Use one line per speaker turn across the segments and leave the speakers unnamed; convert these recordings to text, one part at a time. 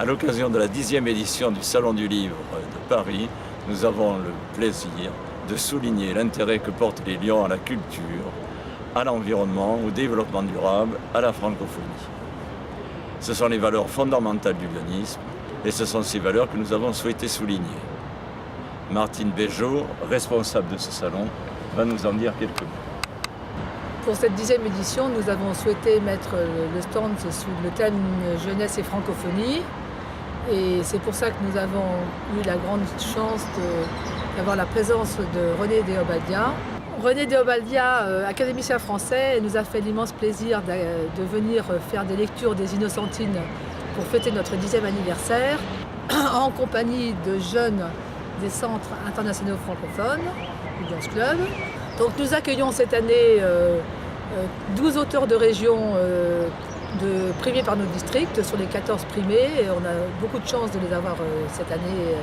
À l'occasion de la 10e édition du Salon du Livre de Paris, nous avons le plaisir de souligner l'intérêt que portent les Lyons à la culture, à l'environnement, au développement durable, à la francophonie. Ce sont les valeurs fondamentales du lyonisme et ce sont ces valeurs que nous avons souhaité souligner. Martine Béjot, responsable de ce salon, va nous en dire quelques mots.
Pour cette 10e édition, nous avons souhaité mettre le stand sous le thème jeunesse et francophonie. Et c'est pour ça que nous avons eu la grande chance d'avoir la présence de René Déobaldia. René Déobaldia, académicien français, nous a fait l'immense plaisir de venir faire des lectures des Innocentines pour fêter notre 10e anniversaire, en compagnie de jeunes des centres internationaux francophones, du Lions Club. Donc nous accueillons cette année 12 auteurs de région primés par nos districts sur les 14 primés. Et on a beaucoup de chance de les avoir cette année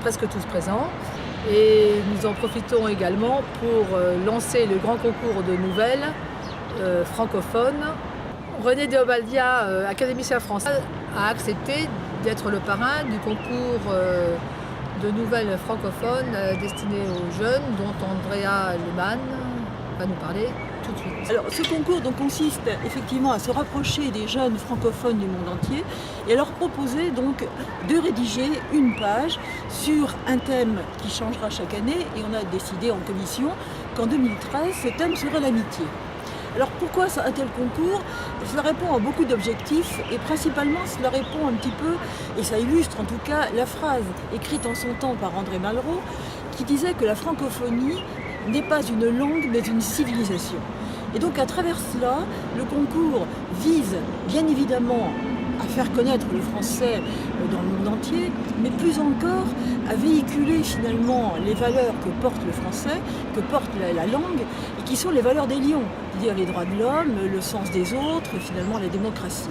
presque tous présents. Et nous en profitons également pour lancer le grand concours de nouvelles francophones. René Déobaldia, académicien français, a accepté d'être le parrain du concours de nouvelles francophones destinées aux jeunes, dont Andrea Lehmann va nous parler tout de suite.
Alors, ce concours donc, consiste effectivement à se rapprocher des jeunes francophones du monde entier et à leur proposer donc de rédiger une page sur un thème qui changera chaque année, et on a décidé en commission qu'en 2013 ce thème serait l'amitié. Alors pourquoi un tel concours? Cela répond à beaucoup d'objectifs et principalement cela répond un petit peu, et ça illustre en tout cas la phrase écrite en son temps par André Malraux qui disait que la francophonie n'est pas une langue mais une civilisation. Et donc à travers cela, le concours vise bien évidemment à faire connaître le français dans le monde entier, mais plus encore à véhiculer finalement les valeurs que porte le français, que porte la langue, et qui sont les valeurs des lions, c'est-à-dire les droits de l'homme, le sens des autres, finalement la démocratie.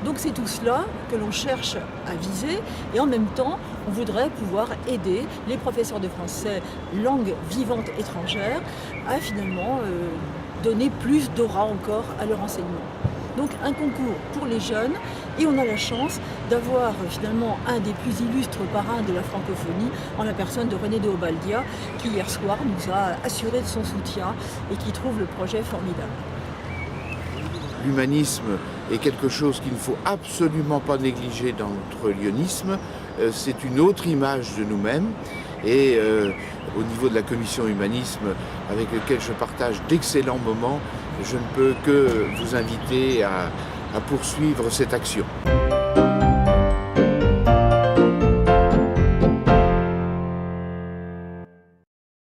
Donc c'est tout cela que l'on cherche à viser, et en même temps, on voudrait pouvoir aider les professeurs de français langue vivante étrangère à finalement donner plus d'aura encore à leur enseignement. Donc un concours pour les jeunes, et on a la chance d'avoir finalement un des plus illustres parrains de la francophonie en la personne de René Déobaldia qui hier soir nous a assuré de son soutien et qui trouve le projet formidable.
L'humanisme est quelque chose qu'il ne faut absolument pas négliger dans notre lyonisme. C'est une autre image de nous-mêmes. Et au niveau de la commission humanisme, avec laquelle je partage d'excellents moments, je ne peux que vous inviter à poursuivre cette action.